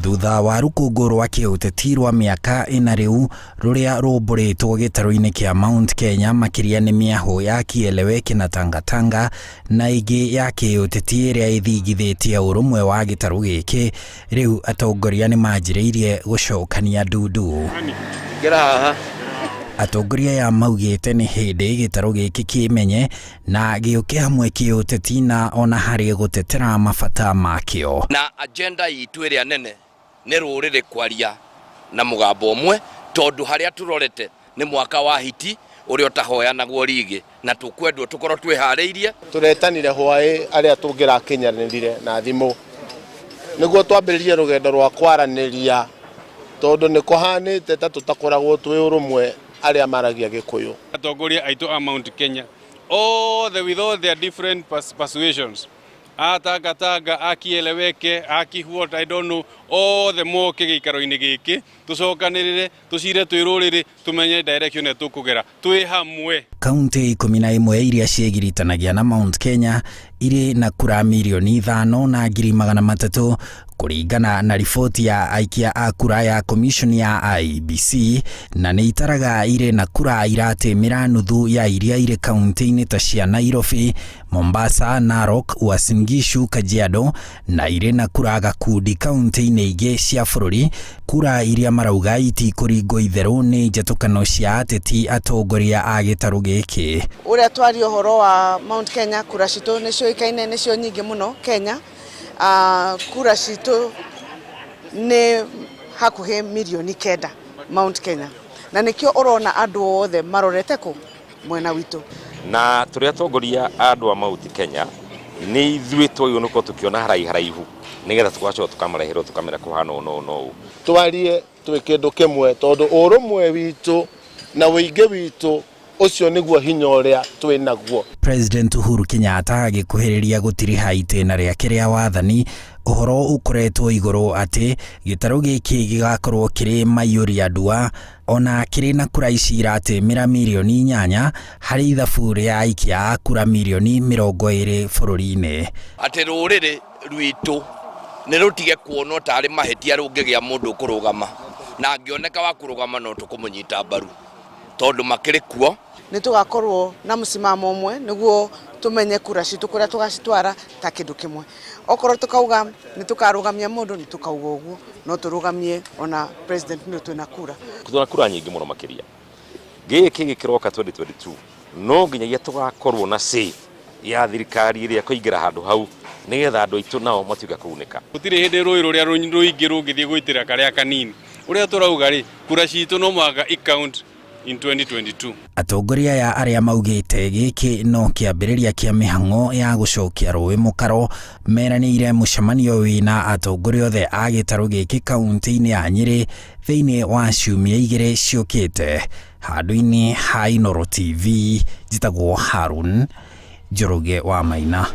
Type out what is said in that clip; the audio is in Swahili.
thutha wa rũkũngũ rwa kĩũteti rwa mĩaka ĩna rĩu rũrĩa rũmbũrĩtwo gĩtarũ-inĩ kĩa Mount Kenya makĩria nĩ mĩahũ ya Kieleweke na Tangatanga na ĩngĩ ya kĩũteti ĩrĩa ĩthingithĩtie ũrũmwe wa gĩtarũ gĩkĩ. Rĩu atongoria nĩ manjĩrĩirie gũcokania ndundu. Atongoria ya maugĩte nĩ hĩndĩ gĩtarũ gĩkĩ kĩmenye na gĩũke hamwe kĩũteti na ona harĩ gũtetera mabata makĩo. Na agenda itũ ĩrĩa nene nĩ rũrĩrĩ kwaria na mũgambo ũmwe, tondũ harĩa tũrorete nĩ mwaka wa hiti ũrĩa ũtahoyanagwo rigi na tũkwendwo tũkorwo twĩharĩirie. Tũretanire hwaĩ arĩa tũngĩrakinyanĩrire na thimũ nĩguo twambĩrĩrie rũgendo rwa kwaranĩria, tondũ nĩ kũhanĩte ta tũtakoragwo twĩ ũrũmwe arĩa maragia Gĩkũyũ. Atongoria aitũ a Mount Kenya with all their different persuasions, Tangatanga, Kieleweke, what I don't know, all the more gĩikaro-inĩ gĩkĩ tũcokanĩrĩre tũcire twĩ rũrĩrĩ tũmenye direction tũkũgera twĩ hamwe. Kaunti 11 iria ciegiritanagia na Mount Kenya irĩ na kura milioni 5,300,000 kũringana na riboti ya aikia a kura ya commission ya IEBC, na nĩ itaraga irĩ na kura iratemĩra nuthu ya iria irĩ kaunti-inĩ ta cia Nairobi, Mombasa, Narok, Uasin Gishu, Kajiado na irĩ na kura gakundi kaunti-inĩ ingĩ cia bũrũri. Kura iria marauga itikũringwo itherũ nĩ njatũkano cia ateti atongoria a gĩtarũ gĩkĩ. Ũrĩa twaria ũhoro wa Mount Kenya, kura citũ nĩ cioĩkaine nĩ cio nyingĩ mũno Kenya. Kura citũ nĩ hakuhĩ milioni 9 Mount Kenya, na nĩkĩo ũrona andũ othe marorete kũ mwena witũ. Na tũrĩa atongoria andũ a Mount Kenya nĩ ithuĩ twagĩrĩirwo tũkĩona haraihu nĩgetha tũgacoka tũkamarehera tũkamera kũhana ũũ. Twarie twĩ kĩndũ kĩmwe, tondũ ũrũmwe witũ na ũingĩ witũ ũcio nĩguo hinya ũrĩa twĩ naguo. President Uhuru Kenyatta agĩkuhĩrĩria gũtiriha itĩna rĩake rĩa wathani, ũhoro ũkoretwo igũrũ atĩ gĩtarũ gĩkĩ gĩgakorwo kĩrĩ maiyũria ndua ona kĩrĩ na kura ici iratemĩra milioni 8 harĩ ithabu rĩa aikia a kura milioni 20 bũrũri-inĩ. Atĩ rũrĩrĩ rwitũ nĩ rũtige kuonwo tarĩ mahĩtia rũngĩgĩa mũndũ kũrũgama, na angĩoneka wa kũrũgama no tũkũmũnyita mbaru tondũ makĩrĩ kuo. Nĩ tũgakorwo na mũsimamo ũmwe nĩguo tũmenye kura citũ kũrĩa tũgacitwara ta kĩndũ kĩmwe. Okorwo tũkauga nĩ tũkarũgamia mũndũ nĩ tũkauga ũguo, no tũrũgamie ona president nĩ twĩna kura. Tũna kura nyingĩ mũno makĩria. Gĩkĩ gĩkĩroka 2022 no nginyagia tũgakorwo na say ya thirikari ĩrĩa kũingĩra handũ hau nĩgetha andũ aitũ nao matuĩka kũgunĩka. Gũtirĩ hĩndĩ rũĩ rũrĩa rũingĩ rũngĩthiĩ gwĩtĩra karĩa kanini. Ũrĩa tũrauga rĩ, kura citũ no mũhaka icount in 2022. Atongoria ya arĩa maugĩte gĩkĩ no kĩambĩrĩria kĩa mĩhang'o ya gũcokia rũĩ mũkaro meranĩire mũcemanio wĩna atongoria othe a gĩtarũ gĩkĩ kaunti-inĩ ya Nyĩrĩ thĩinĩ wa ciumia 2 ciũkĩte. Handũ-inĩ ha Inooro TV, njĩtagwo Harun Njoroge wa Maina.